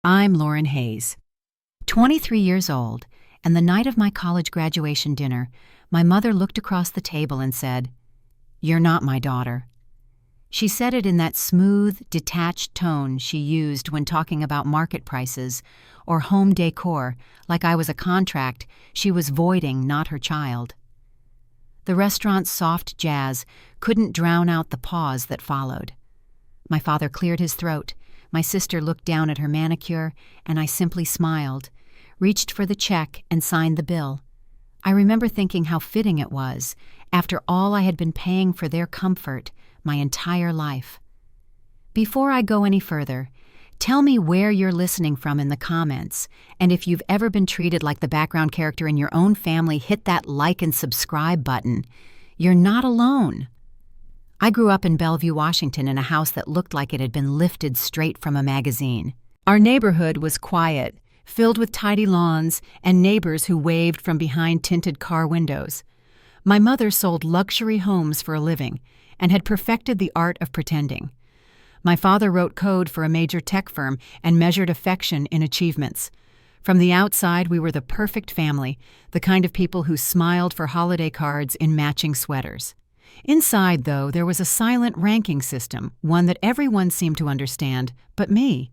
I'm Lauren Hayes, 23 years old, and the night of my college graduation dinner, my mother looked across the table and said, "You're not my daughter." She said it in that smooth, detached tone she used when talking about market prices or home decor, like I was a contract she was voiding, not her child. The restaurant's soft jazz couldn't drown out the pause that followed. My father cleared his throat. My sister looked down at her manicure, and I simply smiled, reached for the check, and signed the bill. I remember thinking how fitting it was, after all I had been paying for their comfort my entire life. Before I go any further, tell me where you're listening from in the comments, and if you've ever been treated like the background character in your own family, hit that like and subscribe button. You're not alone. I grew up in Bellevue, Washington, in a house that looked like it had been lifted straight from a magazine. Our neighborhood was quiet, filled with tidy lawns and neighbors who waved from behind tinted car windows. My mother sold luxury homes for a living and had perfected the art of pretending. My father wrote code for a major tech firm and measured affection in achievements. From the outside, we were the perfect family, the kind of people who smiled for holiday cards in matching sweaters. Inside, though, there was a silent ranking system, one that everyone seemed to understand, but me.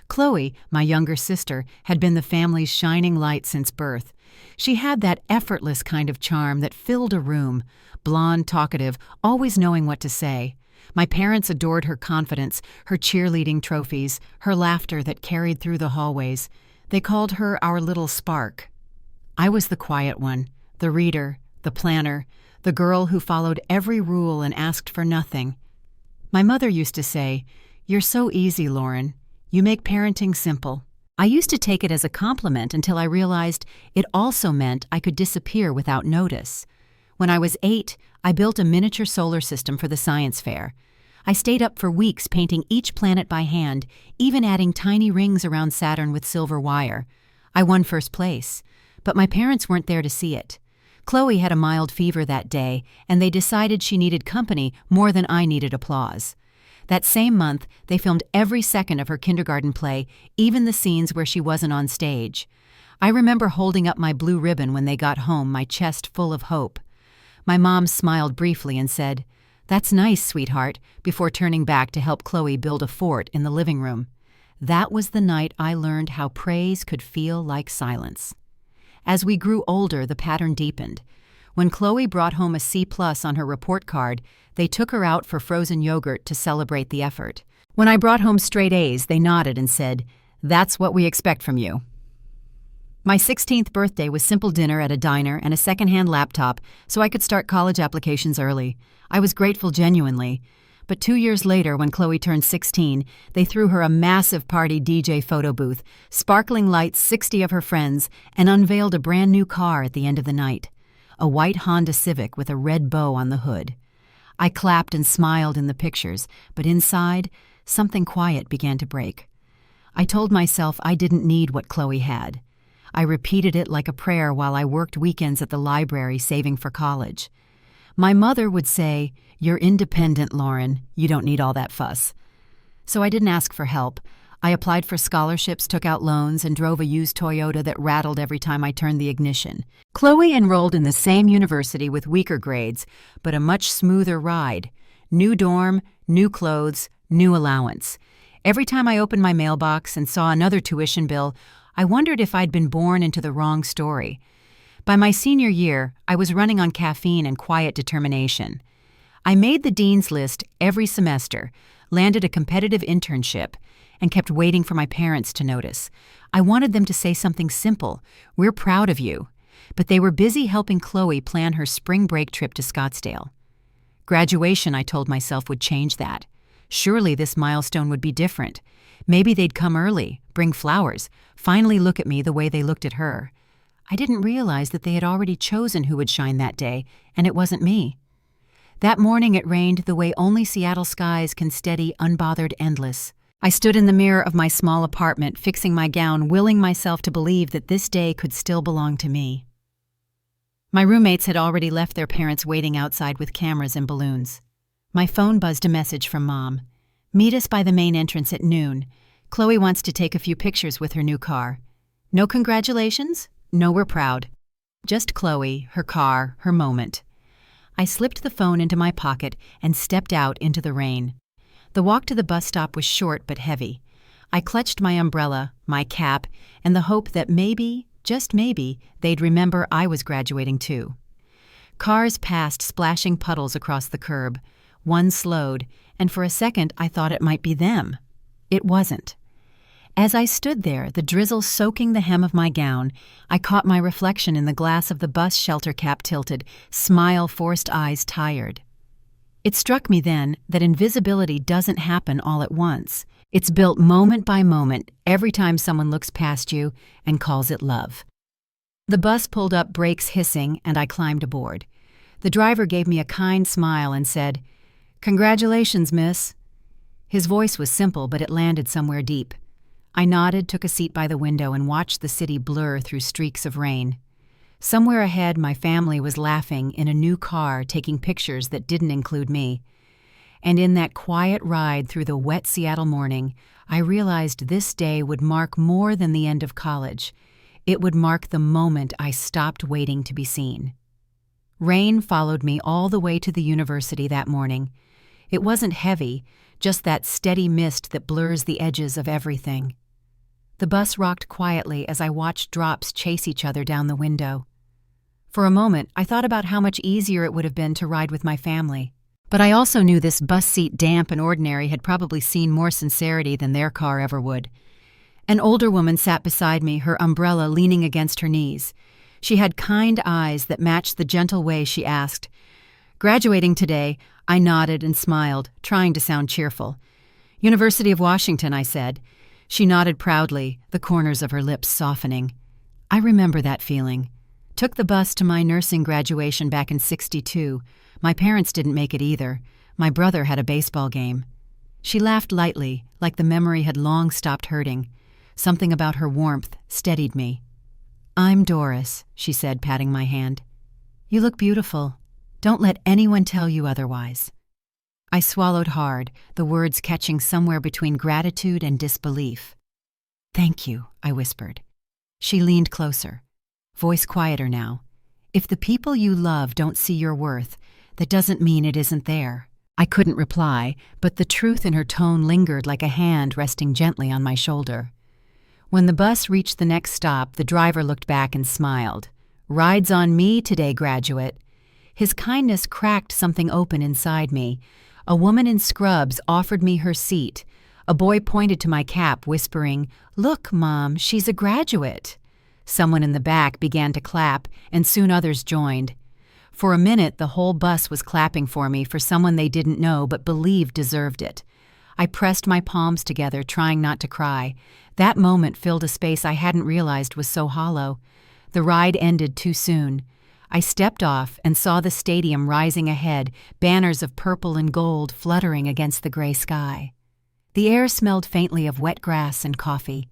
Chloe, my younger sister, had been the family's shining light since birth. She had that effortless kind of charm that filled a room, blonde, talkative, always knowing what to say. My parents adored her confidence, her cheerleading trophies, her laughter that carried through the hallways. They called her our little spark. I was the quiet one, the reader, the planner, the girl who followed every rule and asked for nothing. My mother used to say, "You're so easy, Lauren. You make parenting simple." I used to take it as a compliment until I realized it also meant I could disappear without notice. When I was 8, I built a miniature solar system for the science fair. I stayed up for weeks painting each planet by hand, even adding tiny rings around Saturn with silver wire. I won first place, but my parents weren't there to see it. Chloe had a mild fever that day, and they decided she needed company more than I needed applause. That same month, they filmed every second of her kindergarten play, even the scenes where she wasn't on stage. I remember holding up my blue ribbon when they got home, my chest full of hope. My mom smiled briefly and said, "That's nice, sweetheart," before turning back to help Chloe build a fort in the living room. That was the night I learned how praise could feel like silence. As we grew older, the pattern deepened. When Chloe brought home a C+ on her report card, they took her out for frozen yogurt to celebrate the effort. When I brought home straight A's, they nodded and said, "That's what we expect from you." My 16th birthday was simple dinner at a diner and a secondhand laptop so I could start college applications early. I was grateful genuinely. But 2 years later, when Chloe turned 16, they threw her a massive party DJ photo booth, sparkling lights, 60 of her friends, and unveiled a brand new car at the end of the night, a white Honda Civic with a red bow on the hood. I clapped and smiled in the pictures, but inside, something quiet began to break. I told myself I didn't need what Chloe had. I repeated it like a prayer while I worked weekends at the library saving for college. My mother would say, "You're independent, Lauren. You don't need all that fuss." So I didn't ask for help. I applied for scholarships, took out loans, and drove a used Toyota that rattled every time I turned the ignition. Chloe enrolled in the same university with weaker grades, but a much smoother ride. New dorm, new clothes, new allowance. Every time I opened my mailbox and saw another tuition bill, I wondered if I'd been born into the wrong story. By my senior year, I was running on caffeine and quiet determination. I made the dean's list every semester, landed a competitive internship, and kept waiting for my parents to notice. I wanted them to say something simple, "We're proud of you." But they were busy helping Chloe plan her spring break trip to Scottsdale. Graduation, I told myself, would change that. Surely this milestone would be different. Maybe they'd come early, bring flowers, finally look at me the way they looked at her. I didn't realize that they had already chosen who would shine that day, and it wasn't me. That morning it rained the way only Seattle skies can steady, unbothered, endless. I stood in the mirror of my small apartment, fixing my gown, willing myself to believe that this day could still belong to me. My roommates had already left their parents waiting outside with cameras and balloons. My phone buzzed a message from Mom. "Meet us by the main entrance at noon. Chloe wants to take a few pictures with her new car. No congratulations? No, we're proud. Just Chloe, her car, her moment. I slipped the phone into my pocket and stepped out into the rain. The walk to the bus stop was short but heavy. I clutched my umbrella, my cap, and the hope that maybe, just maybe, they'd remember I was graduating too. Cars passed, splashing puddles across the curb. One slowed, and for a second I thought it might be them. It wasn't. As I stood there, the drizzle soaking the hem of my gown, I caught my reflection in the glass of the bus shelter cap tilted, smile forced eyes tired. It struck me then that invisibility doesn't happen all at once. It's built moment by moment every time someone looks past you and calls it love. The bus pulled up, brakes hissing, and I climbed aboard. The driver gave me a kind smile and said, "Congratulations, miss." His voice was simple, but it landed somewhere deep. I nodded, took a seat by the window, and watched the city blur through streaks of rain. Somewhere ahead, my family was laughing in a new car, taking pictures that didn't include me. And in that quiet ride through the wet Seattle morning, I realized this day would mark more than the end of college. It would mark the moment I stopped waiting to be seen. Rain followed me all the way to the university that morning. It wasn't heavy, just that steady mist that blurs the edges of everything. The bus rocked quietly as I watched drops chase each other down the window. For a moment, I thought about how much easier it would have been to ride with my family. But I also knew this bus seat, damp and ordinary, had probably seen more sincerity than their car ever would. An older woman sat beside me, her umbrella leaning against her knees. She had kind eyes that matched the gentle way she asked, "Graduating today?" I nodded and smiled, trying to sound cheerful. "University of Washington," I said. She nodded proudly, the corners of her lips softening. I remember that feeling. Took the bus to my nursing graduation back in '62. My parents didn't make it either. My brother had a baseball game. She laughed lightly, like the memory had long stopped hurting. Something about her warmth steadied me. "I'm Doris," she said, patting my hand. "You look beautiful. Don't let anyone tell you otherwise." I swallowed hard, the words catching somewhere between gratitude and disbelief. "Thank you," I whispered. She leaned closer, voice quieter now. "If the people you love don't see your worth, that doesn't mean it isn't there." I couldn't reply, but the truth in her tone lingered like a hand resting gently on my shoulder. When the bus reached the next stop, the driver looked back and smiled. "Ride's on me today, graduate." His kindness cracked something open inside me. A woman in scrubs offered me her seat. A boy pointed to my cap, whispering, "Look, Mom, she's a graduate." Someone in the back began to clap, and soon others joined. For a minute, the whole bus was clapping for me for someone they didn't know but believed deserved it. I pressed my palms together, trying not to cry. That moment filled a space I hadn't realized was so hollow. The ride ended too soon. I stepped off and saw the stadium rising ahead, banners of purple and gold fluttering against the gray sky. The air smelled faintly of wet grass and coffee.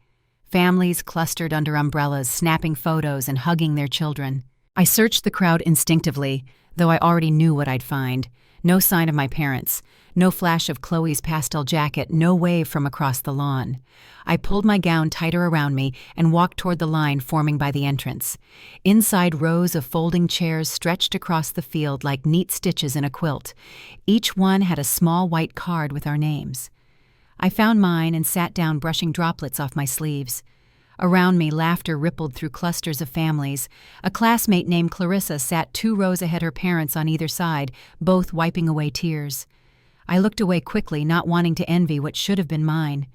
Families clustered under umbrellas, snapping photos and hugging their children. I searched the crowd instinctively, though I already knew what I'd find. No sign of my parents. No flash of Chloe's pastel jacket, no wave from across the lawn. I pulled my gown tighter around me and walked toward the line forming by the entrance. Inside, rows of folding chairs stretched across the field like neat stitches in a quilt. Each one had a small white card with our names. I found mine and sat down, brushing droplets off my sleeves. Around me, laughter rippled through clusters of families. A classmate named Clarissa sat 2 rows ahead, her parents on either side, both wiping away tears. I looked away quickly, not wanting to envy what should have been mine.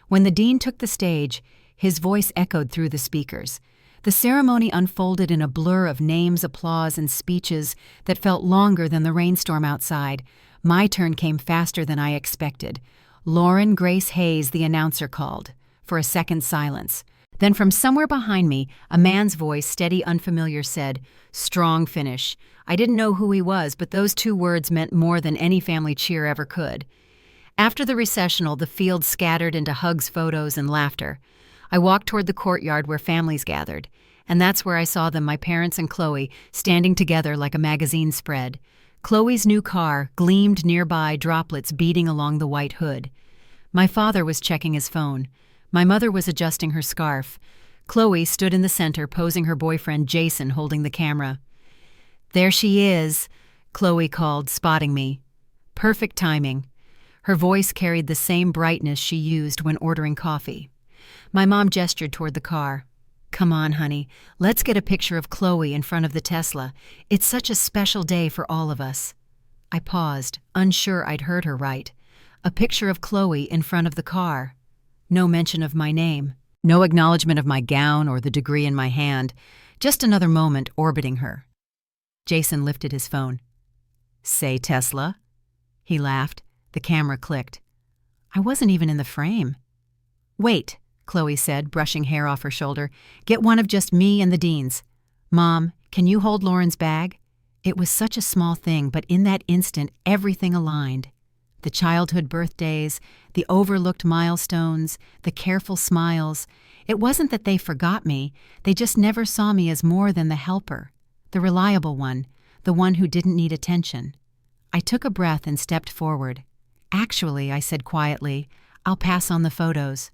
When the dean took the stage, his voice echoed through the speakers. The ceremony unfolded in a blur of names, applause, and speeches that felt longer than the rainstorm outside. My turn came faster than I expected. "Lauren Grace Hayes," the announcer called. For a second, silence. Then from somewhere behind me, a man's voice, steady, unfamiliar, said, "Strong finish." I didn't know who he was, but those 2 words meant more than any family cheer ever could. After the recessional, the field scattered into hugs, photos, and laughter. I walked toward the courtyard where families gathered, and that's where I saw them, my parents and Chloe, standing together like a magazine spread. Chloe's new car gleamed nearby, droplets beating along the white hood. My father was checking his phone. My mother was adjusting her scarf. Chloe stood in the center, posing her boyfriend Jason holding the camera. "There she is," Chloe called, spotting me. Perfect timing. Her voice carried the same brightness she used when ordering coffee. My mom gestured toward the car. "Come on, honey, let's get a picture of Chloe in front of the Tesla. It's such a special day for all of us." I paused, unsure I'd heard her right. A picture of Chloe in front of the car. No mention of my name. No acknowledgement of my gown or the degree in my hand. Just another moment orbiting her. Jason lifted his phone. "Say Tesla?" He laughed. The camera clicked. I wasn't even in the frame. "Wait," Chloe said, brushing hair off her shoulder. "Get one of just me and the Deans. Mom, can you hold Lauren's bag?" It was such a small thing, but in that instant, everything aligned. The childhood birthdays, the overlooked milestones, the careful smiles. It wasn't that they forgot me, they just never saw me as more than the helper, the reliable one, the one who didn't need attention. I took a breath and stepped forward. "Actually," I said quietly, "I'll pass on the photos."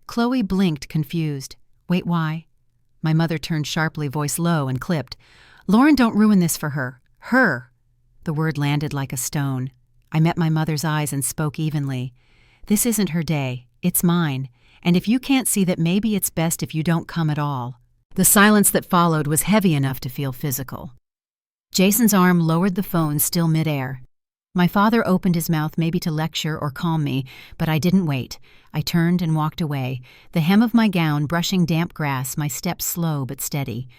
Chloe blinked, confused. "Wait, why?" My mother turned sharply, voice low, and clipped. "Lauren, don't ruin this for her. Her." The word landed like a stone. I met my mother's eyes and spoke evenly. "This isn't her day. It's mine. And if you can't see that, maybe it's best if you don't come at all." The silence that followed was heavy enough to feel physical. Jason's arm lowered the phone, still midair. My father opened his mouth, maybe to lecture or calm me, but I didn't wait. I turned and walked away, the hem of my gown brushing damp grass, my steps slow but steady.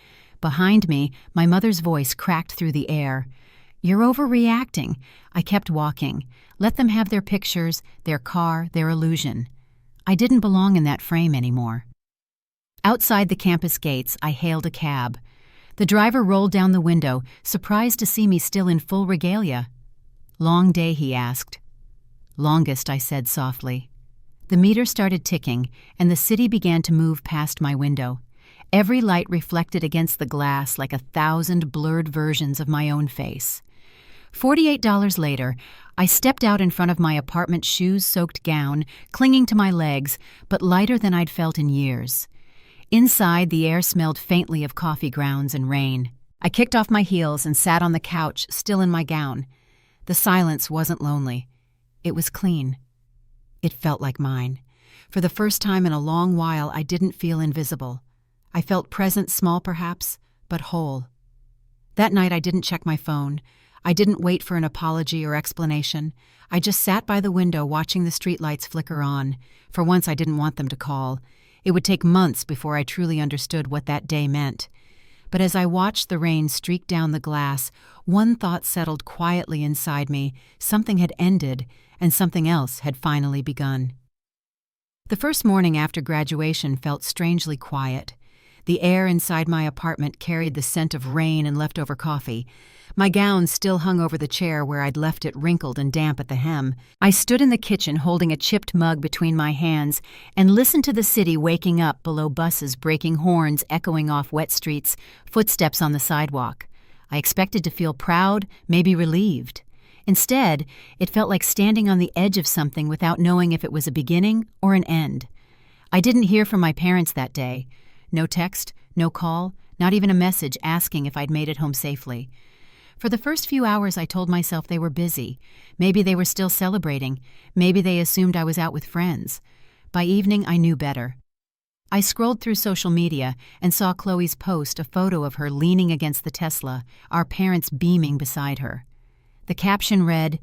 Behind me, my mother's voice cracked through the air. "You're overreacting." I kept walking. Let them have their pictures, their car, their illusion. I didn't belong in that frame anymore. Outside the campus gates, I hailed a cab. The driver rolled down the window, surprised to see me still in full regalia. "Long day?" he asked. "Longest," I said softly. The meter started ticking, and the city began to move past my window. Every light reflected against the glass like 1,000 blurred versions of my own face. $48 later, I stepped out in front of my apartment shoes-soaked gown, clinging to my legs, but lighter than I'd felt in years. Inside, the air smelled faintly of coffee grounds and rain. I kicked off my heels and sat on the couch, still in my gown. The silence wasn't lonely. It was clean. It felt like mine. For the first time in a long while, I didn't feel invisible. I felt present, small perhaps, but whole. That night I didn't check my phone. I didn't wait for an apology or explanation. I just sat by the window watching the streetlights flicker on. For once I didn't want them to call. It would take months before I truly understood what that day meant. But as I watched the rain streak down the glass, one thought settled quietly inside me. Something had ended, and something else had finally begun. The first morning after graduation felt strangely quiet. The air inside my apartment carried the scent of rain and leftover coffee. My gown still hung over the chair where I'd left it, wrinkled and damp at the hem. I stood in the kitchen holding a chipped mug between my hands and listened to the city waking up below, buses breaking horns echoing off wet streets, footsteps on the sidewalk. I expected to feel proud, maybe relieved. Instead, it felt like standing on the edge of something without knowing if it was a beginning or an end. I didn't hear from my parents that day. No text, no call, not even a message asking if I'd made it home safely. For the first few hours, I told myself they were busy. Maybe they were still celebrating. Maybe they assumed I was out with friends. By evening, I knew better. I scrolled through social media and saw Chloe's post, a photo of her leaning against the Tesla, our parents beaming beside her. The caption read,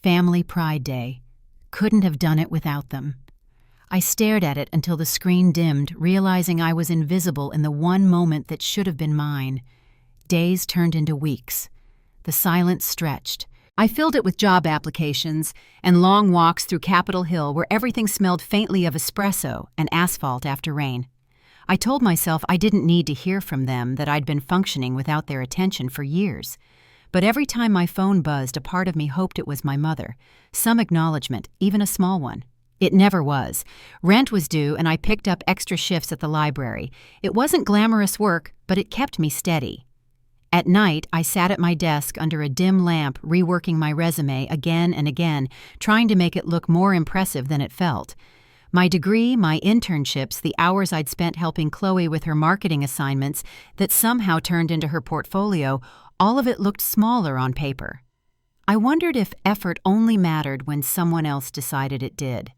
"Family Pride Day. Couldn't have done it without them." I stared at it until the screen dimmed, realizing I was invisible in the one moment that should have been mine. Days turned into weeks. The silence stretched. I filled it with job applications and long walks through Capitol Hill where everything smelled faintly of espresso and asphalt after rain. I told myself I didn't need to hear from them, that I'd been functioning without their attention for years. But every time my phone buzzed, a part of me hoped it was my mother. Some acknowledgement, even a small one. It never was. Rent was due, and I picked up extra shifts at the library. It wasn't glamorous work, but it kept me steady. At night, I sat at my desk under a dim lamp reworking my resume again and again, trying to make it look more impressive than it felt. My degree, my internships, the hours I'd spent helping Chloe with her marketing assignments that somehow turned into her portfolio, all of it looked smaller on paper. I wondered if effort only mattered when someone else decided it did.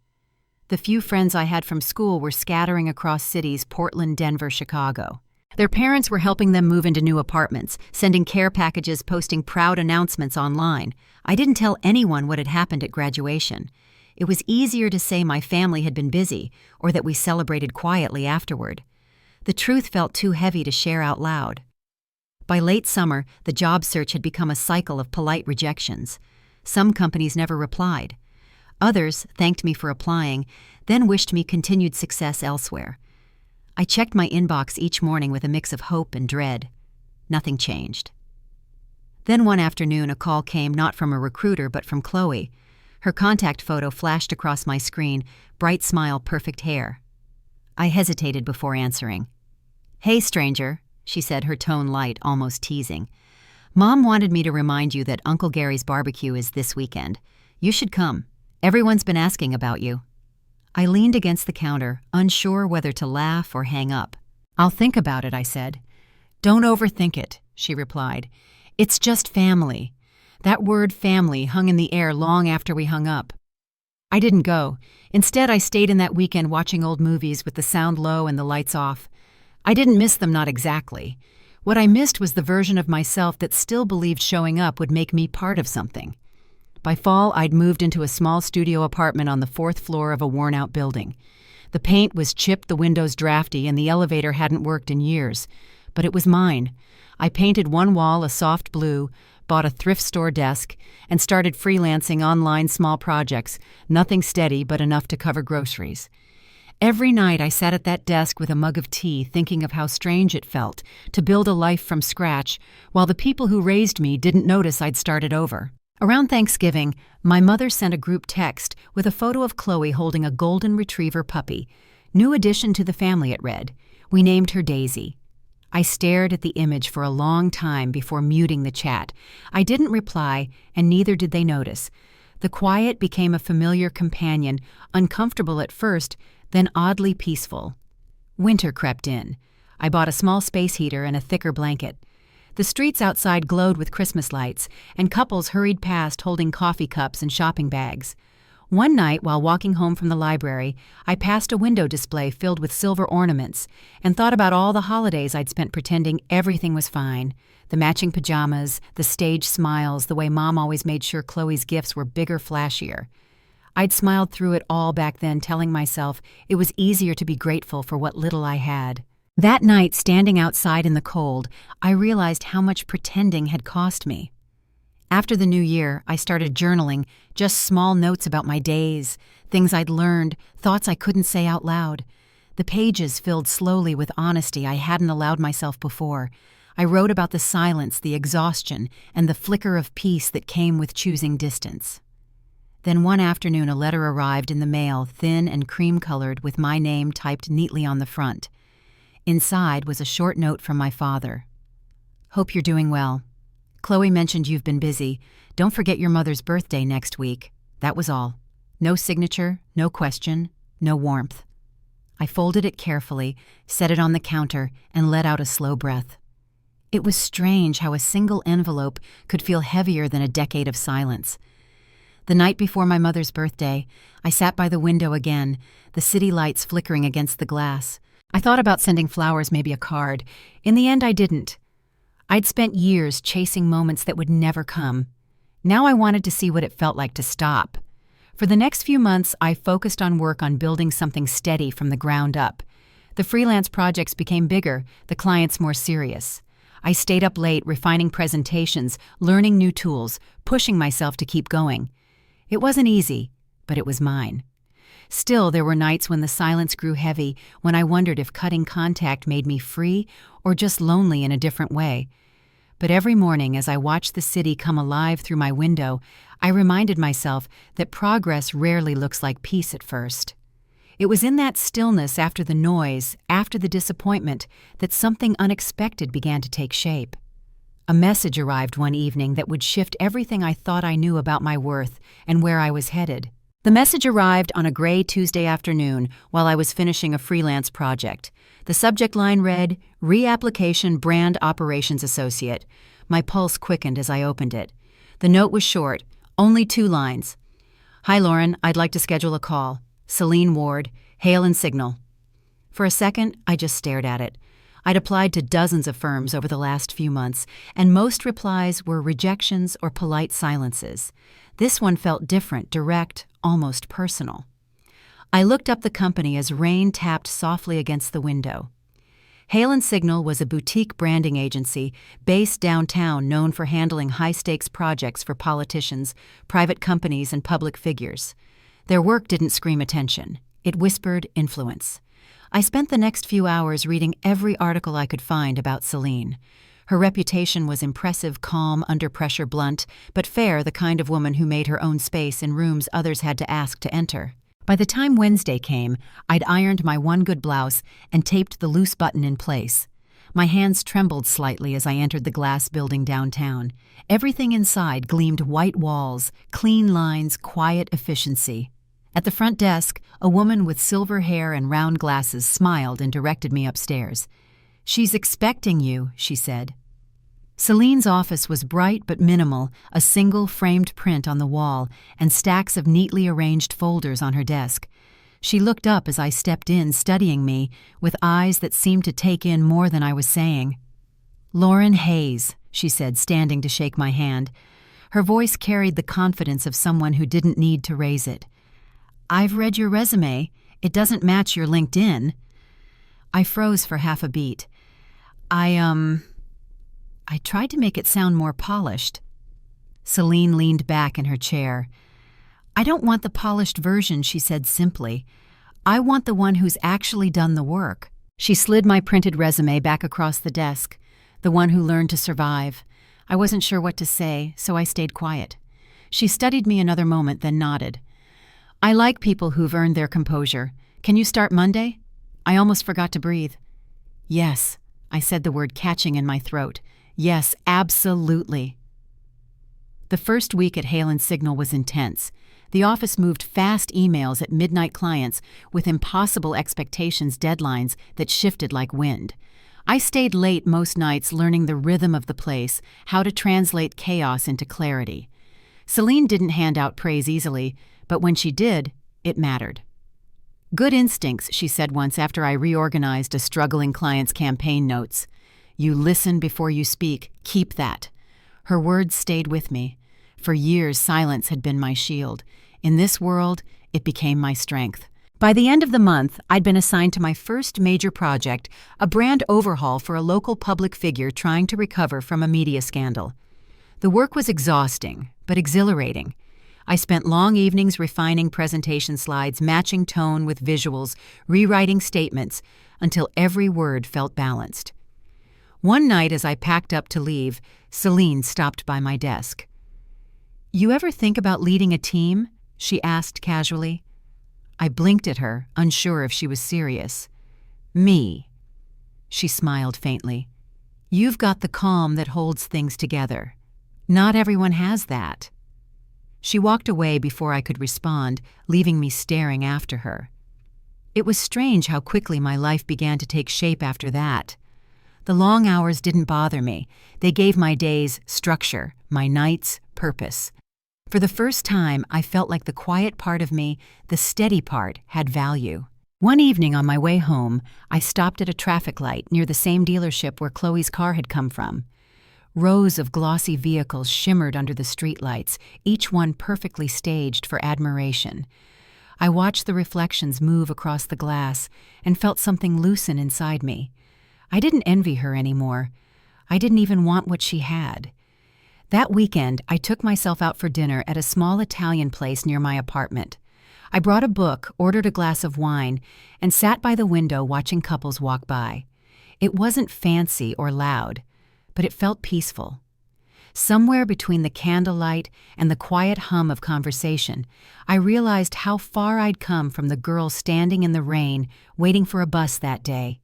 The few friends I had from school were scattering across cities: Portland, Denver, Chicago. Their parents were helping them move into new apartments, sending care packages, posting proud announcements online. I didn't tell anyone what had happened at graduation. It was easier to say my family had been busy, or that we celebrated quietly afterward. The truth felt too heavy to share out loud. By late summer, the job search had become a cycle of polite rejections. Some companies never replied. Others thanked me for applying, then wished me continued success elsewhere. I checked my inbox each morning with a mix of hope and dread. Nothing changed. Then one afternoon, a call came not from a recruiter but from Chloe. Her contact photo flashed across my screen, bright smile, perfect hair. I hesitated before answering. "Hey, stranger," she said, her tone light, almost teasing. "Mom wanted me to remind you that Uncle Gary's barbecue is this weekend. You should come. Everyone's been asking about you." I leaned against the counter, unsure whether to laugh or hang up. "I'll think about it," I said. "Don't overthink it," she replied. "It's just family." That word family hung in the air long after we hung up. I didn't go. Instead, I stayed in that weekend watching old movies with the sound low and the lights off. I didn't miss them, not exactly. What I missed was the version of myself that still believed showing up would make me part of something. By fall, I'd moved into a small studio apartment on the 4th floor of a worn-out building. The paint was chipped, the windows drafty, and the elevator hadn't worked in years. But it was mine. I painted one wall a soft blue, bought a thrift store desk, and started freelancing online small projects, nothing steady but enough to cover groceries. Every night I sat at that desk with a mug of tea, thinking of how strange it felt to build a life from scratch, while the people who raised me didn't notice I'd started over. Around Thanksgiving, my mother sent a group text with a photo of Chloe holding a golden retriever puppy. "New addition to the family," it read. We named her Daisy. I stared at the image for a long time before muting the chat. I didn't reply, and neither did they notice. The quiet became a familiar companion, uncomfortable at first, then oddly peaceful. Winter crept in. I bought a small space heater and a thicker blanket. The streets outside glowed with Christmas lights, and couples hurried past holding coffee cups and shopping bags. One night, while walking home from the library, I passed a window display filled with silver ornaments and thought about all the holidays I'd spent pretending everything was fine. The matching pajamas, the staged smiles, the way Mom always made sure Chloe's gifts were bigger, flashier. I'd smiled through it all back then, telling myself it was easier to be grateful for what little I had. That night, standing outside in the cold, I realized how much pretending had cost me. After the new year, I started journaling, just small notes about my days, things I'd learned, thoughts I couldn't say out loud. The pages filled slowly with honesty I hadn't allowed myself before. I wrote about the silence, the exhaustion, and the flicker of peace that came with choosing distance. Then one afternoon, a letter arrived in the mail, thin and cream-colored, with my name typed neatly on the front. Inside was a short note from my father. "Hope you're doing well. Chloe mentioned you've been busy. Don't forget your mother's birthday next week." That was all. No signature, no question, no warmth. I folded it carefully, set it on the counter, and let out a slow breath. It was strange how a single envelope could feel heavier than a decade of silence. The night before my mother's birthday, I sat by the window again, the city lights flickering against the glass. I thought about sending flowers, maybe a card. In the end, I didn't. I'd spent years chasing moments that would never come. Now I wanted to see what it felt like to stop. For the next few months, I focused on work on building something steady from the ground up. The freelance projects became bigger, the clients more serious. I stayed up late refining presentations, learning new tools, pushing myself to keep going. It wasn't easy, but it was mine. Still, there were nights when the silence grew heavy, when I wondered if cutting contact made me free or just lonely in a different way. But every morning, as I watched the city come alive through my window, I reminded myself that progress rarely looks like peace at first. It was in that stillness after the noise, after the disappointment, that something unexpected began to take shape. A message arrived one evening that would shift everything I thought I knew about my worth and where I was headed. The message arrived on a gray Tuesday afternoon while I was finishing a freelance project. The subject line read, "Reapplication Brand Operations Associate." My pulse quickened as I opened it. The note was short, only 2 lines. "Hi, Lauren, I'd like to schedule a call. Celine Ward, Hale and Signal." For a second, I just stared at it. I'd applied to dozens of firms over the last few months, and most replies were rejections or polite silences. This one felt different, direct, almost personal. I looked up the company as rain tapped softly against the window. Hale & Signal was a boutique branding agency based downtown known for handling high-stakes projects for politicians, private companies, and public figures. Their work didn't scream attention. It whispered influence. I spent the next few hours reading every article I could find about Celine. Her reputation was impressive, calm, under-pressure, blunt, but fair, the kind of woman who made her own space in rooms others had to ask to enter. By the time Wednesday came, I'd ironed my one good blouse and taped the loose button in place. My hands trembled slightly as I entered the glass building downtown. Everything inside gleamed white walls, clean lines, quiet efficiency. At the front desk, a woman with silver hair and round glasses smiled and directed me upstairs. "She's expecting you," she said. Celine's office was bright but minimal, a single framed print on the wall and stacks of neatly arranged folders on her desk. She looked up as I stepped in, studying me, with eyes that seemed to take in more than I was saying. "Lauren Hayes," she said, standing to shake my hand. Her voice carried the confidence of someone who didn't need to raise it. "I've read your resume. It doesn't match your LinkedIn." I froze for half a beat. I tried to make it sound more polished. Celine leaned back in her chair. "I don't want the polished version," she said simply. "I want the one who's actually done the work." She slid my printed resume back across the desk, the one who learned to survive. I wasn't sure what to say, so I stayed quiet. She studied me another moment, then nodded. "I like people who've earned their composure. Can you start Monday?" I almost forgot to breathe. "Yes," I said, the word catching in my throat. "Yes, absolutely." The first week at Hale & Signal was intense. The office moved fast emails at midnight clients with impossible expectations, deadlines that shifted like wind. I stayed late most nights learning the rhythm of the place, how to translate chaos into clarity. Celine didn't hand out praise easily, but when she did, it mattered. "Good instincts," she said once after I reorganized a struggling client's campaign notes. "You listen before you speak. Keep that." Her words stayed with me. For years, silence had been my shield. In this world, it became my strength. By the end of the month, I'd been assigned to my first major project, a brand overhaul for a local public figure trying to recover from a media scandal. The work was exhausting, but exhilarating. I spent long evenings refining presentation slides, matching tone with visuals, rewriting statements, until every word felt balanced. One night as I packed up to leave, Celine stopped by my desk. "You ever think about leading a team?" she asked casually. I blinked at her, unsure if she was serious. "Me." She smiled faintly. "You've got the calm that holds things together. Not everyone has that." She walked away before I could respond, leaving me staring after her. It was strange how quickly my life began to take shape after that. The long hours didn't bother me. They gave my days structure, my nights purpose. For the first time, I felt like the quiet part of me, the steady part, had value. One evening on my way home, I stopped at a traffic light near the same dealership where Chloe's car had come from. Rows of glossy vehicles shimmered under the streetlights, each one perfectly staged for admiration. I watched the reflections move across the glass and felt something loosen inside me. I didn't envy her anymore. I didn't even want what she had. That weekend, I took myself out for dinner at a small Italian place near my apartment. I brought a book, ordered a glass of wine, and sat by the window watching couples walk by. It wasn't fancy or loud, but it felt peaceful. Somewhere between the candlelight and the quiet hum of conversation, I realized how far I'd come from the girl standing in the rain, waiting for a bus that day.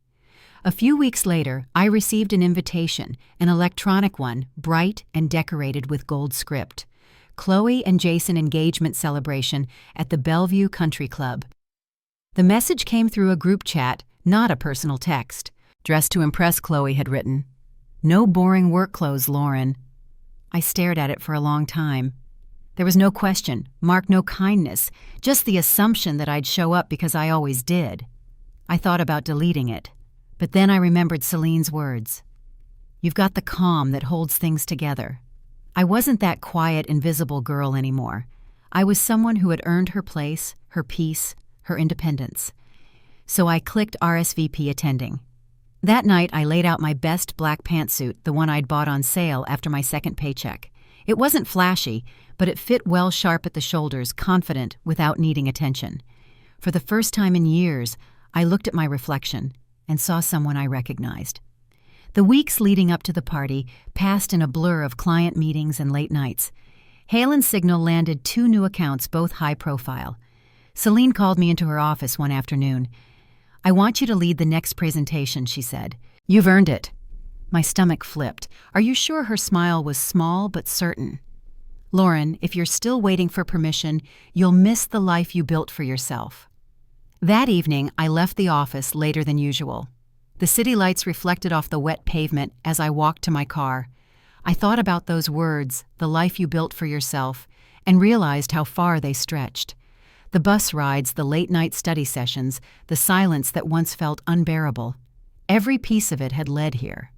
A few weeks later, I received an invitation, an electronic one, bright and decorated with gold script. Chloe and Jason engagement celebration at the Bellevue Country Club. The message came through a group chat, not a personal text. Dressed to impress, Chloe had written. No boring work clothes, Lauren. I stared at it for a long time. There was no question, marked no kindness, just the assumption that I'd show up because I always did. I thought about deleting it, but then I remembered Celine's words. You've got the calm that holds things together. I wasn't that quiet, invisible girl anymore. I was someone who had earned her place, her peace, her independence. So I clicked RSVP attending. That night, I laid out my best black pantsuit, the one I'd bought on sale after my second paycheck. It wasn't flashy, but it fit well sharp at the shoulders, confident, without needing attention. For the first time in years, I looked at my reflection and saw someone I recognized. The weeks leading up to the party passed in a blur of client meetings and late nights. Hale and Signal landed 2 new accounts, both high profile. Celine called me into her office one afternoon. I want you to lead the next presentation, she said. You've earned it. My stomach flipped. Are you sure her smile was small but certain? Lauren, if you're still waiting for permission, you'll miss the life you built for yourself. That evening, I left the office later than usual. The city lights reflected off the wet pavement as I walked to my car. I thought about those words, the life you built for yourself, and realized how far they stretched. The bus rides, the late-night study sessions, the silence that once felt unbearable. Every piece of it had led here.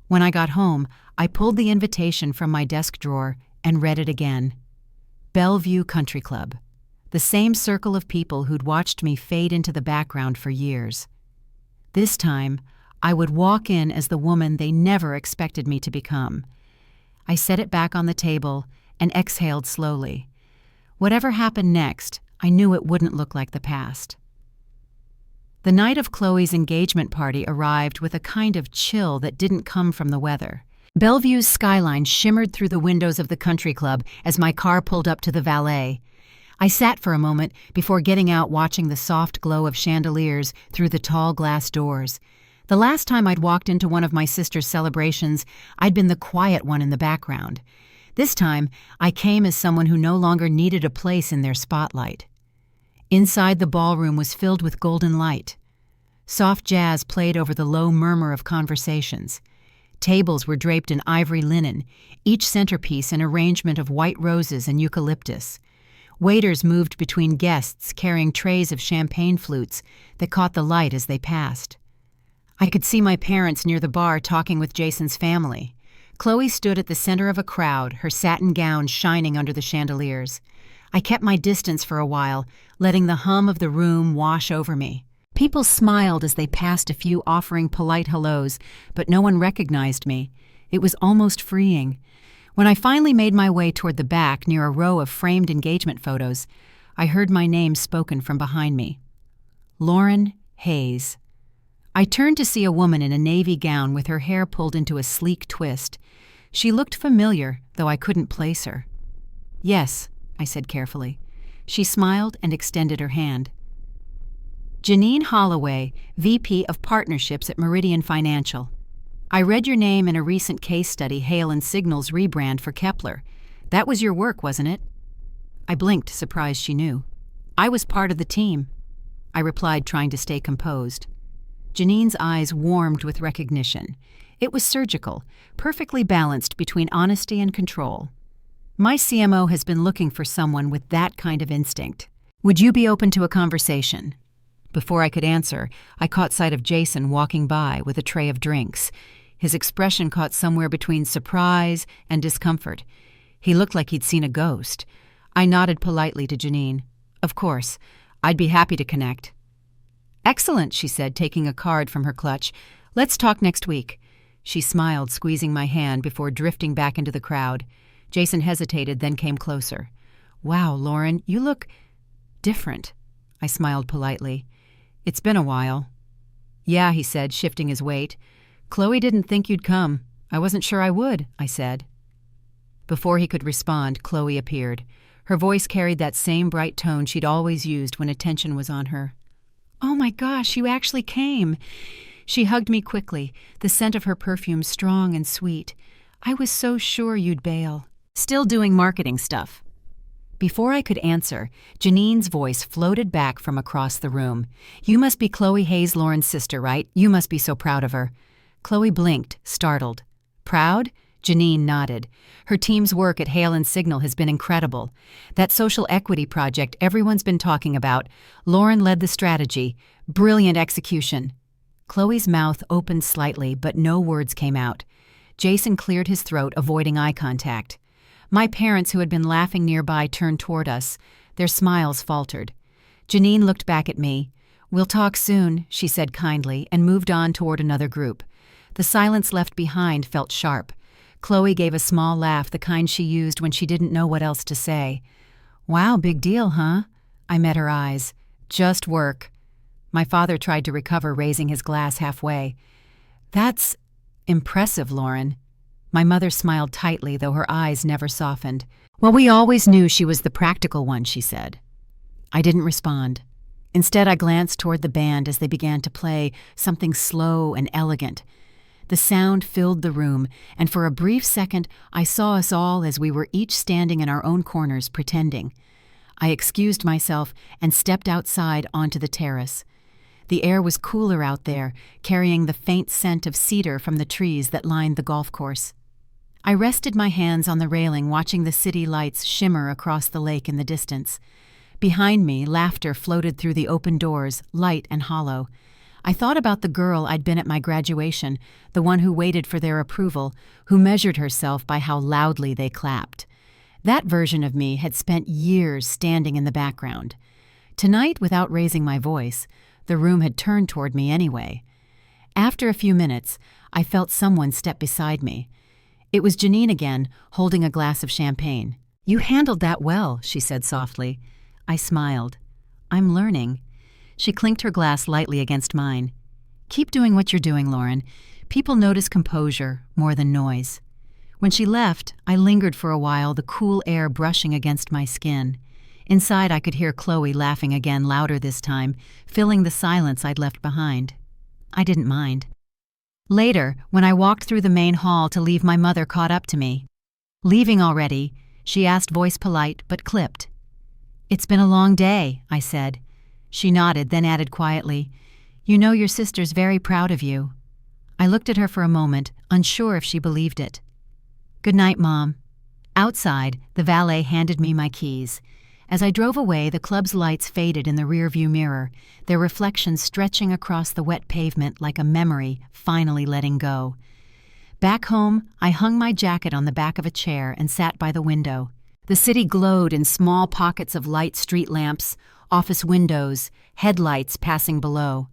When I got home, I pulled the invitation from my desk drawer and read it again. Bellevue Country Club. The same circle of people who'd watched me fade into the background for years. This time, I would walk in as the woman they never expected me to become. I set it back on the table and exhaled slowly. Whatever happened next, I knew it wouldn't look like the past. The night of Chloe's engagement party arrived with a kind of chill that didn't come from the weather. Bellevue's skyline shimmered through the windows of the country club as my car pulled up to the valet. I sat for a moment before getting out, watching the soft glow of chandeliers through the tall glass doors. The last time I'd walked into one of my sister's celebrations, I'd been the quiet one in the background. This time, I came as someone who no longer needed a place in their spotlight. Inside, the ballroom was filled with golden light. Soft jazz played over the low murmur of conversations. Tables were draped in ivory linen, each centerpiece an arrangement of white roses and eucalyptus. Waiters moved between guests, carrying trays of champagne flutes that caught the light as they passed. I could see my parents near the bar talking with Jason's family. Chloe stood at the center of a crowd, her satin gown shining under the chandeliers. I kept my distance for a while, letting the hum of the room wash over me. People smiled as they passed, a few offering polite hellos, but no one recognized me. It was almost freeing. When I finally made my way toward the back, near a row of framed engagement photos, I heard my name spoken from behind me. Lauren Hayes. I turned to see a woman in a navy gown with her hair pulled into a sleek twist. She looked familiar, though I couldn't place her. Yes, I said carefully. She smiled and extended her hand. Janine Holloway, VP of Partnerships at Meridian Financial. I read your name in a recent case study, Hale and Signal's rebrand for Kepler. That was your work, wasn't it? I blinked, surprised she knew. I was part of the team, I replied, trying to stay composed. Janine's eyes warmed with recognition. It was surgical, perfectly balanced between honesty and control. My CMO has been looking for someone with that kind of instinct. Would you be open to a conversation? Before I could answer, I caught sight of Jason walking by with a tray of drinks. His expression caught somewhere between surprise and discomfort. He looked like he'd seen a ghost. I nodded politely to Janine. Of course, I'd be happy to connect. Excellent, she said, taking a card from her clutch. Let's talk next week. She smiled, squeezing my hand before drifting back into the crowd. Jason hesitated, then came closer. Wow, Lauren, you look different. I smiled politely. It's been a while. Yeah, he said, shifting his weight. Chloe didn't think you'd come. I wasn't sure I would, I said. Before he could respond, Chloe appeared. Her voice carried that same bright tone she'd always used when attention was on her. Oh my gosh, you actually came. She hugged me quickly, the scent of her perfume strong and sweet. I was so sure you'd bail. Still doing marketing stuff. Before I could answer, Janine's voice floated back from across the room. You must be Chloe Hayes, Lauren's sister, right? You must be so proud of her. Chloe blinked, startled. Proud? Janine nodded. Her team's work at Hale and Signal has been incredible. That social equity project everyone's been talking about. Lauren led the strategy. Brilliant execution. Chloe's mouth opened slightly, but no words came out. Jason cleared his throat, avoiding eye contact. My parents, who had been laughing nearby, turned toward us. Their smiles faltered. Janine looked back at me. We'll talk soon, she said kindly, and moved on toward another group. The silence left behind felt sharp. Chloe gave a small laugh, the kind she used when she didn't know what else to say. Wow, big deal, huh? I met her eyes. Just work. My father tried to recover, raising his glass halfway. That's impressive, Lauren. My mother smiled tightly, though her eyes never softened. Well, we always knew she was the practical one, she said. I didn't respond. Instead, I glanced toward the band as they began to play something slow and elegant. The sound filled the room, and for a brief second I saw us all as we were each standing in our own corners, pretending. I excused myself and stepped outside onto the terrace. The air was cooler out there, carrying the faint scent of cedar from the trees that lined the golf course. I rested my hands on the railing, watching the city lights shimmer across the lake in the distance. Behind me, laughter floated through the open doors, light and hollow. I thought about the girl I'd been at my graduation, the one who waited for their approval, who measured herself by how loudly they clapped. That version of me had spent years standing in the background. Tonight, without raising my voice, the room had turned toward me anyway. After a few minutes, I felt someone step beside me. It was Janine again, holding a glass of champagne. You handled that well, she said softly. I smiled. I'm learning. She clinked her glass lightly against mine. Keep doing what you're doing, Lauren. People notice composure more than noise. When she left, I lingered for a while, the cool air brushing against my skin. Inside, I could hear Chloe laughing again, louder this time, filling the silence I'd left behind. I didn't mind. Later, when I walked through the main hall to leave, my mother caught up to me. Leaving already? She asked, voice polite but clipped. It's been a long day, I said. She nodded, then added quietly, You know your sister's very proud of you. I looked at her for a moment, unsure if she believed it. Good night, Mom. Outside, the valet handed me my keys. As I drove away, the club's lights faded in the rearview mirror, their reflections stretching across the wet pavement like a memory finally letting go. Back home, I hung my jacket on the back of a chair and sat by the window. The city glowed in small pockets of light, street lamps, office windows, headlights passing below.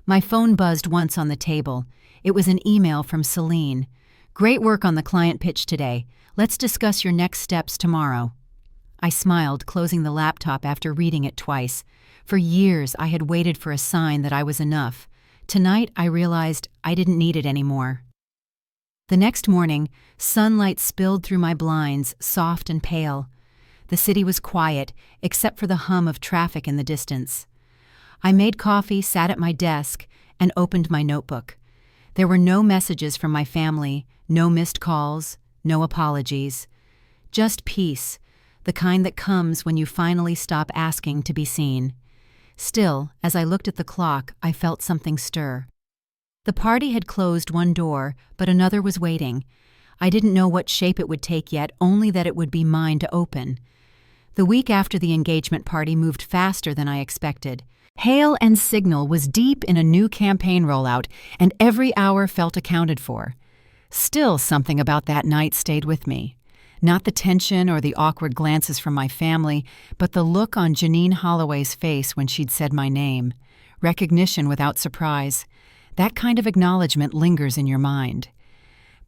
My phone buzzed once on the table. It was an email from Celine. Great work on the client pitch today. Let's discuss your next steps tomorrow. I smiled, closing the laptop after reading it twice. For years, I had waited for a sign that I was enough. Tonight, I realized I didn't need it anymore. The next morning, sunlight spilled through my blinds, soft and pale. The city was quiet, except for the hum of traffic in the distance. I made coffee, sat at my desk, and opened my notebook. There were no messages from my family, no missed calls, no apologies. Just peace, the kind that comes when you finally stop asking to be seen. Still, as I looked at the clock, I felt something stir. The party had closed one door, but another was waiting. I didn't know what shape it would take yet, only that it would be mine to open. The week after the engagement party moved faster than I expected. Hale and Signal was deep in a new campaign rollout, and every hour felt accounted for. Still, something about that night stayed with me. Not the tension or the awkward glances from my family, but the look on Janine Holloway's face when she'd said my name. Recognition without surprise. That kind of acknowledgement lingers in your mind.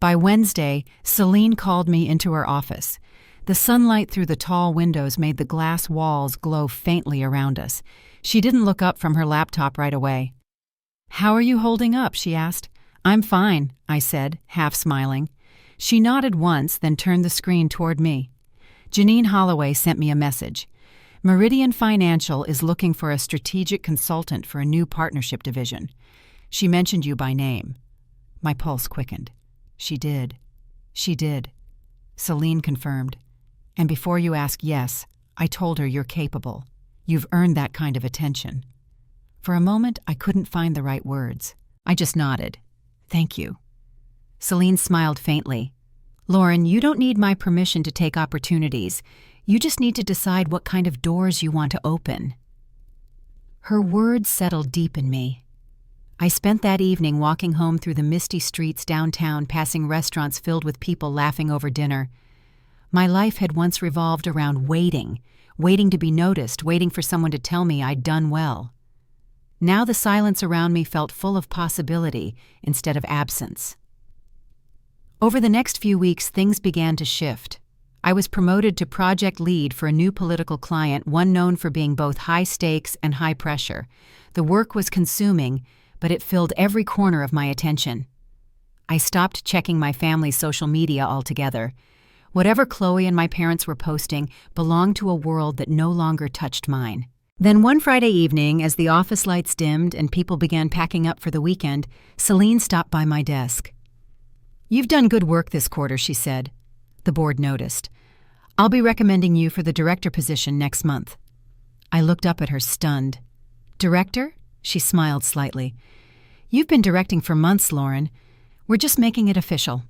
By Wednesday, Celine called me into her office. The sunlight through the tall windows made the glass walls glow faintly around us. She didn't look up from her laptop right away. "How are you holding up?" she asked. "I'm fine," I said, half smiling. She nodded once, then turned the screen toward me. Janine Holloway sent me a message. Meridian Financial is looking for a strategic consultant for a new partnership division. She mentioned you by name." My pulse quickened. "She did. She did." Celine confirmed. "And before you ask, yes, I told her you're capable. You've earned that kind of attention." For a moment, I couldn't find the right words. I just nodded. "Thank you." Celine smiled faintly. "Lauren, you don't need my permission to take opportunities. You just need to decide what kind of doors you want to open." Her words settled deep in me. I spent that evening walking home through the misty streets downtown, passing restaurants filled with people laughing over dinner. My life had once revolved around waiting to be noticed, waiting for someone to tell me I'd done well. Now the silence around me felt full of possibility instead of absence. Over the next few weeks, things began to shift. I was promoted to project lead for a new political client, one known for being both high stakes and high pressure. The work was consuming, but it filled every corner of my attention. I stopped checking my family's social media altogether. Whatever Chloe and my parents were posting belonged to a world that no longer touched mine. Then one Friday evening, as the office lights dimmed and people began packing up for the weekend, Celine stopped by my desk. "You've done good work this quarter," she said. The board noticed. "I'll be recommending you for the director position next month." I looked up at her, stunned. "Director?" She smiled slightly. "You've been directing for months, Lauren. We're just making it official."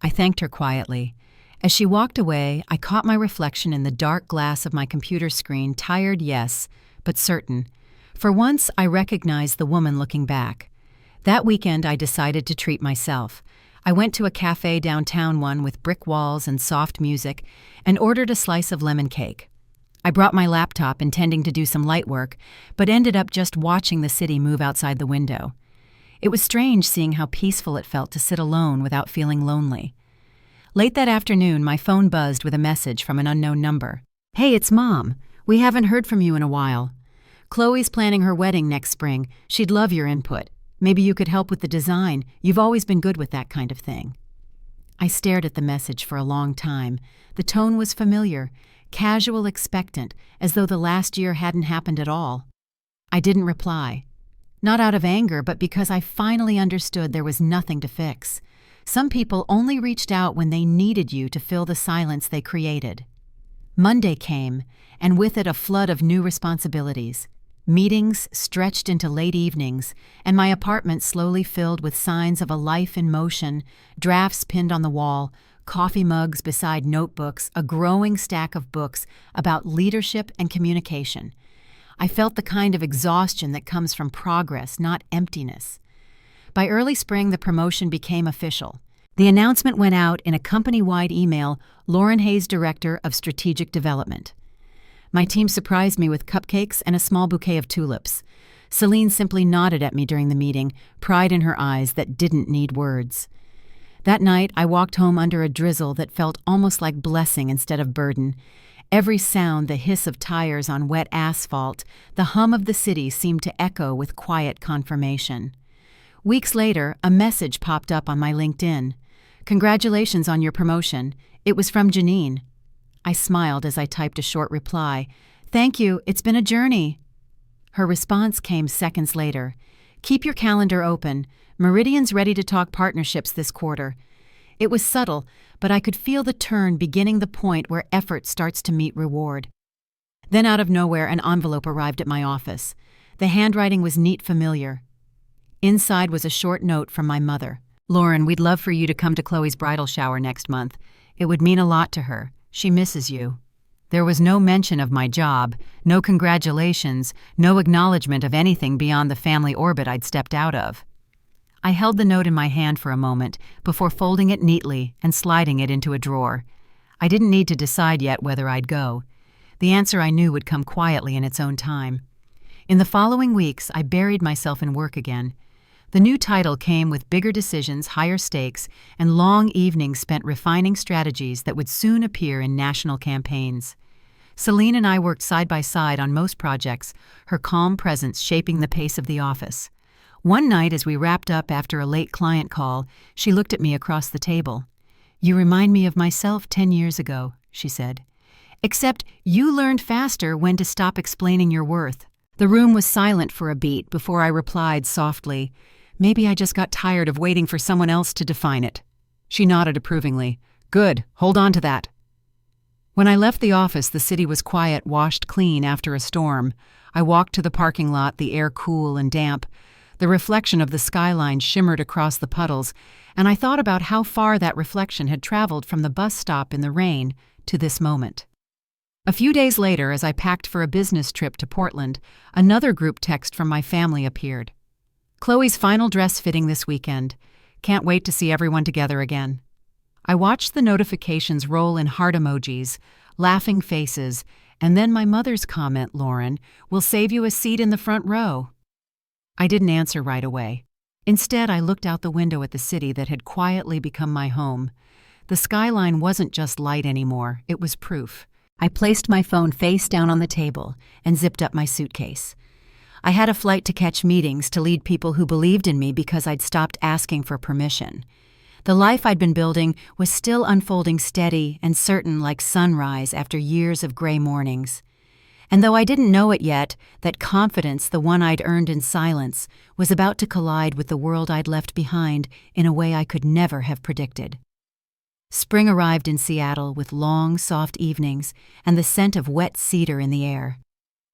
I thanked her quietly. As she walked away, I caught my reflection in the dark glass of my computer screen, tired, yes, but certain. For once, I recognized the woman looking back. That weekend, I decided to treat myself. I went to a cafe downtown, one with brick walls and soft music, and ordered a slice of lemon cake. I brought my laptop intending to do some light work, but ended up just watching the city move outside the window. It was strange seeing how peaceful it felt to sit alone without feeling lonely. Late that afternoon, my phone buzzed with a message from an unknown number. "Hey, it's Mom. We haven't heard from you in a while. Chloe's planning her wedding next spring. She'd love your input. Maybe you could help with the design. You've always been good with that kind of thing." I stared at the message for a long time. The tone was familiar, casual, expectant, as though the last year hadn't happened at all. I didn't reply. Not out of anger, but because I finally understood there was nothing to fix. Some people only reached out when they needed you to fill the silence they created. Monday came, and with it a flood of new responsibilities. Meetings stretched into late evenings, and my apartment slowly filled with signs of a life in motion, drafts pinned on the wall, coffee mugs beside notebooks, a growing stack of books about leadership and communication. I felt the kind of exhaustion that comes from progress, not emptiness. By early spring, the promotion became official. The announcement went out in a company-wide email, "Lauren Hayes, Director of Strategic Development." My team surprised me with cupcakes and a small bouquet of tulips. Celine simply nodded at me during the meeting, pride in her eyes that didn't need words. That night, I walked home under a drizzle that felt almost like blessing instead of burden. Every sound, the hiss of tires on wet asphalt, the hum of the city seemed to echo with quiet confirmation. Weeks later, a message popped up on my LinkedIn. "Congratulations on your promotion. It was from Janine." I smiled as I typed a short reply. "Thank you, it's been a journey." Her response came seconds later. "Keep your calendar open. Meridian's ready to talk partnerships this quarter." It was subtle, but I could feel the turn beginning, the point where effort starts to meet reward. Then out of nowhere, an envelope arrived at my office. The handwriting was neat, familiar. Inside was a short note from my mother. "Lauren, we'd love for you to come to Chloe's bridal shower next month. It would mean a lot to her. She misses you." There was no mention of my job, no congratulations, no acknowledgement of anything beyond the family orbit I'd stepped out of. I held the note in my hand for a moment before folding it neatly and sliding it into a drawer. I didn't need to decide yet whether I'd go. The answer I knew would come quietly in its own time. In the following weeks, I buried myself in work again. The new title came with bigger decisions, higher stakes, and long evenings spent refining strategies that would soon appear in national campaigns. Celine and I worked side by side on most projects, her calm presence shaping the pace of the office. One night, as we wrapped up after a late client call, she looked at me across the table. "You remind me of myself 10 years ago," she said. "Except you learned faster when to stop explaining your worth." The room was silent for a beat before I replied softly, Maybe I just got tired of waiting for someone else to define it. She nodded approvingly. Good, hold on to that. When I left the office, the city was quiet, washed clean after a storm. I walked to the parking lot, the air cool and damp. The reflection of the skyline shimmered across the puddles, and I thought about how far that reflection had traveled from the bus stop in the rain to this moment. A few days later, as I packed for a business trip to Portland, another group text from my family appeared. Chloe's final dress fitting this weekend. Can't wait to see everyone together again. I watched the notifications roll in heart emojis, laughing faces, and then my mother's comment, "Lauren, we'll save you a seat in the front row." I didn't answer right away. Instead, I looked out the window at the city that had quietly become my home. The skyline wasn't just light anymore, it was proof. I placed my phone face down on the table and zipped up my suitcase. I had a flight to catch, meetings to lead people who believed in me because I'd stopped asking for permission. The life I'd been building was still unfolding steady and certain like sunrise after years of gray mornings. And though I didn't know it yet, that confidence, the one I'd earned in silence, was about to collide with the world I'd left behind in a way I could never have predicted. Spring arrived in Seattle with long, soft evenings and the scent of wet cedar in the air.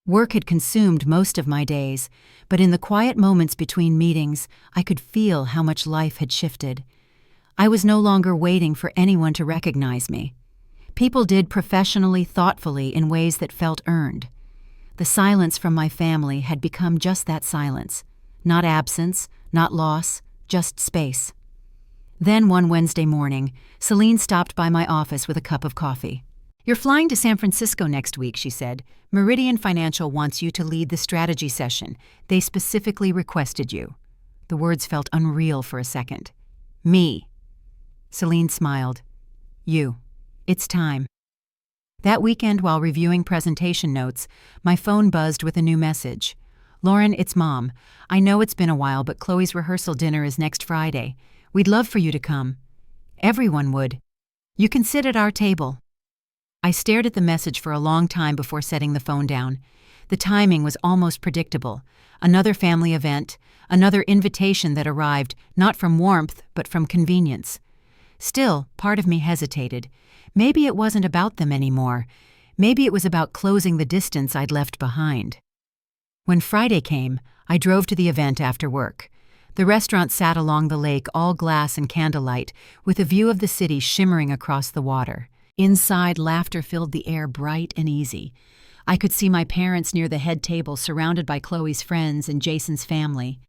Work had consumed most of my days, but in the quiet moments between meetings, I could feel how much life had shifted. I was no longer waiting for anyone to recognize me. People did professionally, thoughtfully, in ways that felt earned. The silence from my family had become just that silence. Not absence, not loss, just space. Then one Wednesday morning, Celine stopped by my office with a cup of coffee. "You're flying to San Francisco next week," she said. "Meridian Financial wants you to lead the strategy session. They specifically requested you." The words felt unreal for a second. "Me." Celine smiled. "You. It's time." That weekend, while reviewing presentation notes, my phone buzzed with a new message. "Lauren, it's Mom. I know it's been a while, but Chloe's rehearsal dinner is next Friday. We'd love for you to come. Everyone would. You can sit at our table." I stared at the message for a long time before setting the phone down. The timing was almost predictable. Another family event, another invitation that arrived not from warmth but from convenience. Still, part of me hesitated. Maybe it wasn't about them anymore. Maybe it was about closing the distance I'd left behind. When Friday came, I drove to the event after work. The restaurant sat along the lake, all glass and candlelight, with a view of the city shimmering across the water. Inside, laughter filled the air, bright and easy. I could see my parents near the head table, surrounded by Chloe's friends and Jason's family.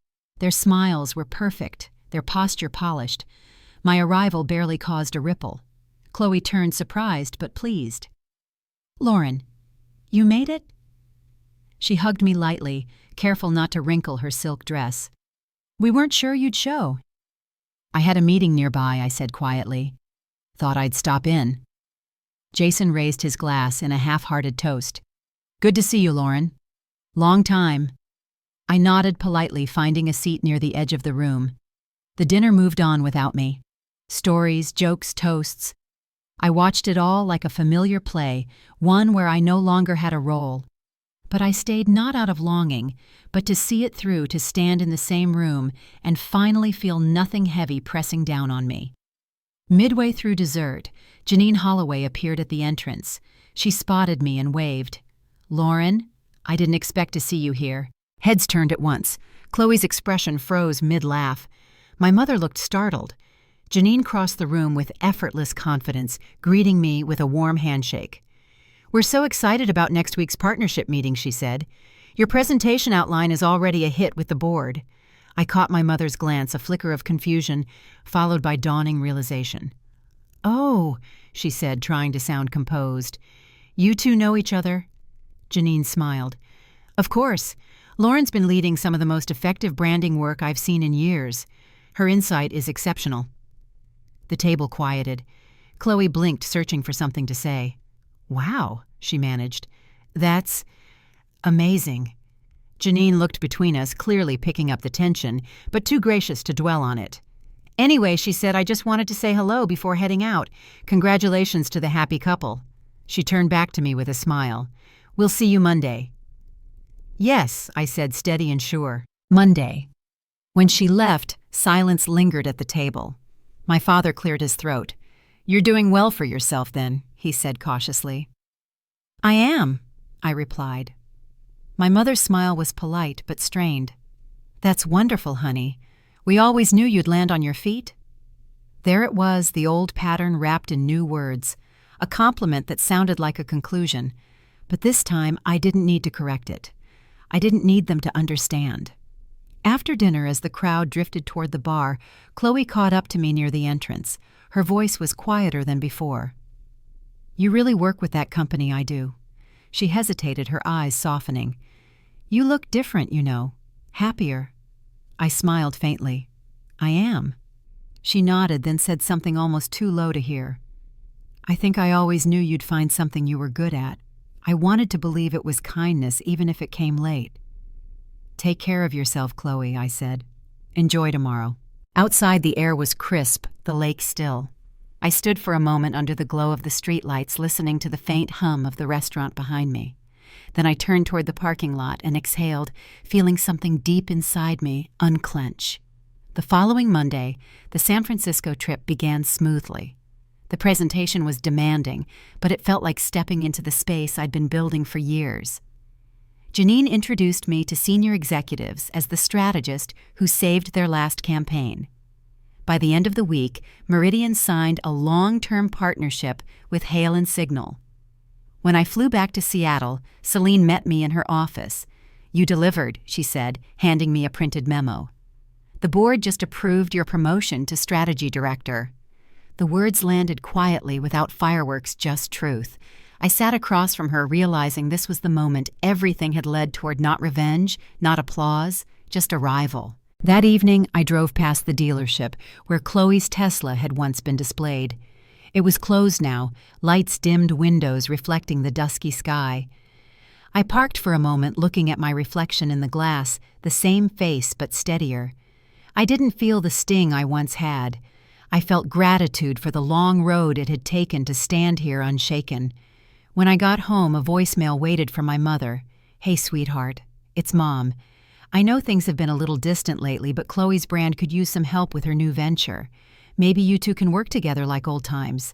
Their smiles were perfect, their posture polished. My arrival barely caused a ripple. Chloe turned, surprised but pleased. "Lauren, you made it?" She hugged me lightly, careful not to wrinkle her silk dress. "We weren't sure you'd show." "I had a meeting nearby," I said quietly. "Thought I'd stop in." Jason raised his glass in a half-hearted toast. "Good to see you, Lauren." "Long time." I nodded politely, finding a seat near the edge of the room. The dinner moved on without me. Stories, jokes, toasts. I watched it all like a familiar play, one where I no longer had a role. But I stayed not out of longing, but to see it through, to stand in the same room and finally feel nothing heavy pressing down on me. Midway through dessert, Janine Holloway appeared at the entrance. She spotted me and waved. "Lauren, I didn't expect to see you here." Heads turned at once. Chloe's expression froze mid-laugh. My mother looked startled. Janine crossed the room with effortless confidence, greeting me with a warm handshake. "We're so excited about next week's partnership meeting," she said. "Your presentation outline is already a hit with the board." I caught my mother's glance, a flicker of confusion, followed by dawning realization. "Oh," she said, trying to sound composed. "You two know each other?" Janine smiled. "Of course. Lauren's been leading some of the most effective branding work I've seen in years. Her insight is exceptional." The table quieted. Chloe blinked, searching for something to say. "Wow," she managed. "That's amazing." Janine looked between us, clearly picking up the tension, but too gracious to dwell on it. "Anyway," she said, "I just wanted to say hello before heading out. Congratulations to the happy couple." She turned back to me with a smile. "We'll see you Monday." "Yes," I said, steady and sure. "Monday." When she left, silence lingered at the table. My father cleared his throat. "You're doing well for yourself, then," he said cautiously. "I am," I replied. My mother's smile was polite but strained. "That's wonderful, honey. We always knew you'd land on your feet." There it was, the old pattern wrapped in new words, a compliment that sounded like a conclusion, but this time I didn't need to correct it. I didn't need them to understand. After dinner, as the crowd drifted toward the bar, Chloe caught up to me near the entrance. Her voice was quieter than before. "You really work with that company, I do." She hesitated, her eyes softening. "You look different, you know. Happier." I smiled faintly. "I am." She nodded, then said something almost too low to hear. "I think I always knew you'd find something you were good at. I wanted to believe it was kindness, even if it came late." "Take care of yourself, Chloe," I said. "Enjoy tomorrow." Outside, the air was crisp, the lake still. I stood for a moment under the glow of the streetlights, listening to the faint hum of the restaurant behind me. Then I turned toward the parking lot and exhaled, feeling something deep inside me unclench. The following Monday, the San Francisco trip began smoothly. The presentation was demanding, but it felt like stepping into the space I'd been building for years. Janine introduced me to senior executives as the strategist who saved their last campaign. By the end of the week, Meridian signed a long-term partnership with Hail and Signal. When I flew back to Seattle, Celine met me in her office. "You delivered," she said, handing me a printed memo. "The board just approved your promotion to strategy director." The words landed quietly, without fireworks, just truth. I sat across from her, realizing this was the moment everything had led toward, not revenge, not applause, just arrival. That evening, I drove past the dealership where Chloe's Tesla had once been displayed. It was closed now, lights-dimmed windows reflecting the dusky sky. I parked for a moment, looking at my reflection in the glass, the same face but steadier. I didn't feel the sting I once had. I felt gratitude for the long road it had taken to stand here unshaken. When I got home, a voicemail waited for my mother. "Hey, sweetheart. It's Mom. I know things have been a little distant lately, but Chloe's brand could use some help with her new venture. Maybe you two can work together like old times."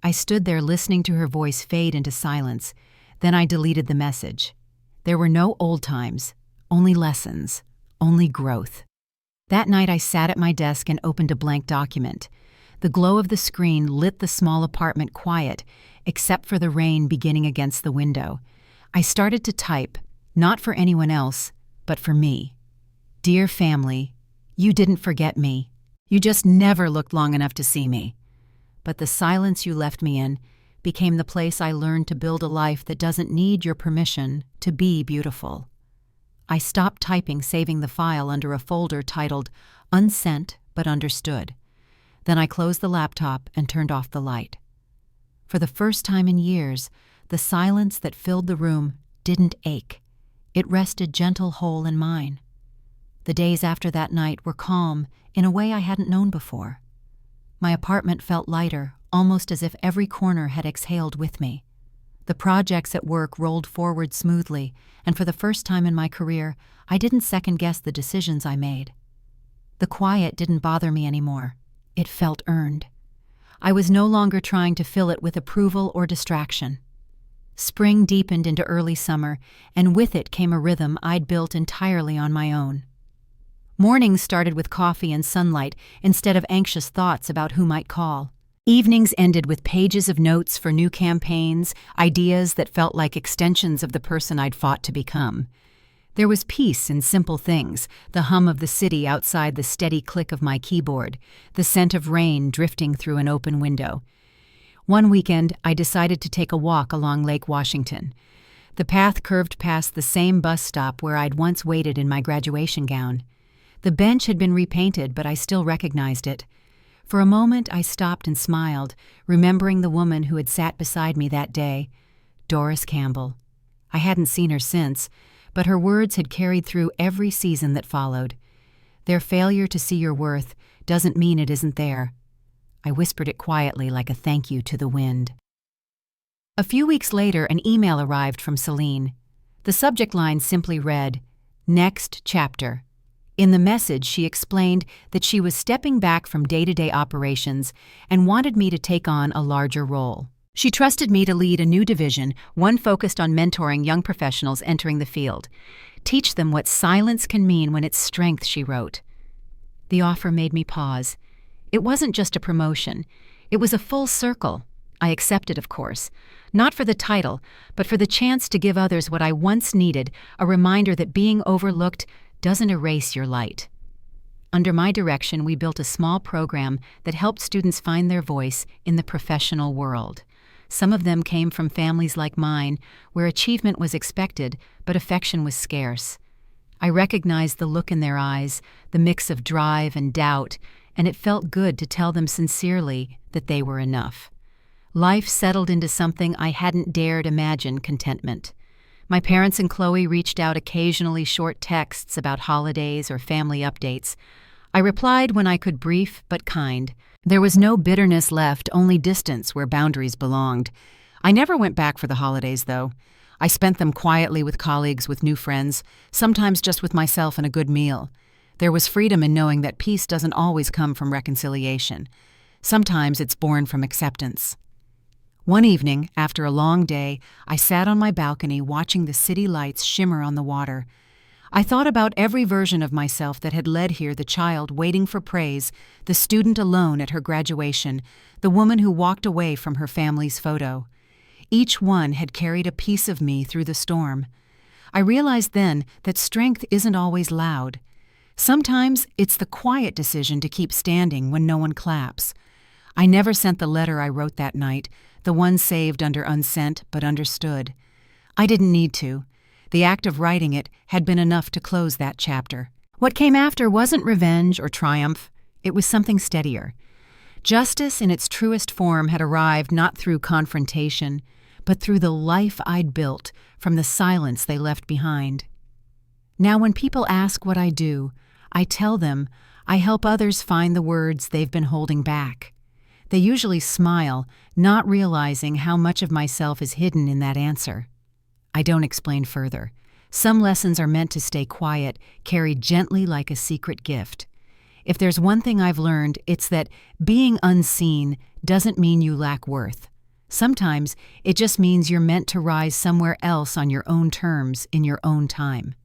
I stood there listening to her voice fade into silence. Then I deleted the message. There were no old times, only lessons, only growth. That night I sat at my desk and opened a blank document. The glow of the screen lit the small apartment quiet, except for the rain beginning against the window. I started to type, not for anyone else, but for me. "Dear family, you didn't forget me. You just never looked long enough to see me. But the silence you left me in became the place I learned to build a life that doesn't need your permission to be beautiful." I stopped typing, saving the file under a folder titled "Unsent but Understood." Then I closed the laptop and turned off the light. For the first time in years, the silence that filled the room didn't ache. It rested gentle whole in mine. The days after that night were calm in a way I hadn't known before. My apartment felt lighter, almost as if every corner had exhaled with me. The projects at work rolled forward smoothly, and for the first time in my career, I didn't second-guess the decisions I made. The quiet didn't bother me anymore. It felt earned. I was no longer trying to fill it with approval or distraction. Spring deepened into early summer, and with it came a rhythm I'd built entirely on my own. Mornings started with coffee and sunlight instead of anxious thoughts about who might call. Evenings ended with pages of notes for new campaigns, ideas that felt like extensions of the person I'd fought to become. There was peace in simple things, the hum of the city outside the steady click of my keyboard, the scent of rain drifting through an open window. One weekend, I decided to take a walk along Lake Washington. The path curved past the same bus stop where I'd once waited in my graduation gown. The bench had been repainted, but I still recognized it. For a moment, I stopped and smiled, remembering the woman who had sat beside me that day, Doris Campbell. I hadn't seen her since, but her words had carried through every season that followed. "Their failure to see your worth doesn't mean it isn't there." I whispered it quietly, like a thank you to the wind. A few weeks later, an email arrived from Celine. The subject line simply read, "Next chapter. In the message, she explained that she was stepping back from day-to-day operations and wanted me to take on a larger role. She trusted me to lead a new division, one focused on mentoring young professionals entering the field. Teach them what silence can mean when it's strength, she wrote. The offer made me pause. It wasn't just a promotion. It was a full circle. I accepted, of course. Not for the title, but for the chance to give others what I once needed, a reminder that being overlooked doesn't erase your light. Under my direction, we built a small program that helped students find their voice in the professional world. Some of them came from families like mine, where achievement was expected, but affection was scarce. I recognized the look in their eyes, the mix of drive and doubt, and it felt good to tell them sincerely that they were enough. Life settled into something I hadn't dared imagine: contentment. My parents and Chloe reached out occasionally, short texts about holidays or family updates. I replied when I could, brief but kind. There was no bitterness left, only distance where boundaries belonged. I never went back for the holidays, though. I spent them quietly with colleagues, with new friends, sometimes just with myself and a good meal. There was freedom in knowing that peace doesn't always come from reconciliation. Sometimes it's born from acceptance. One evening, after a long day, I sat on my balcony watching the city lights shimmer on the water. I thought about every version of myself that had led here: the child waiting for praise, the student alone at her graduation, the woman who walked away from her family's photo. Each one had carried a piece of me through the storm. I realized then that strength isn't always loud. Sometimes it's the quiet decision to keep standing when no one claps. I never sent the letter I wrote that night, the one saved under unsent but understood. I didn't need to. The act of writing it had been enough to close that chapter. What came after wasn't revenge or triumph. It was something steadier. Justice in its truest form had arrived not through confrontation, but through the life I'd built from the silence they left behind. Now when people ask what I do, I tell them I help others find the words they've been holding back. They usually smile, not realizing how much of myself is hidden in that answer. I don't explain further. Some lessons are meant to stay quiet, carried gently like a secret gift. If there's one thing I've learned, it's that being unseen doesn't mean you lack worth. Sometimes it just means you're meant to rise somewhere else on your own terms, in your own time.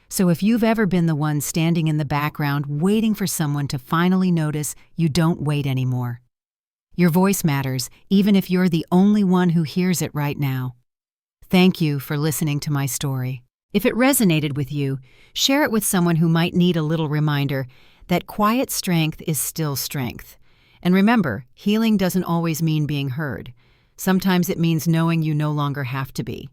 So if you've ever been the one standing in the background waiting for someone to finally notice, you don't wait anymore. Your voice matters, even if you're the only one who hears it right now. Thank you for listening to my story. If it resonated with you, share it with someone who might need a little reminder that quiet strength is still strength. And remember, healing doesn't always mean being heard. Sometimes it means knowing you no longer have to be.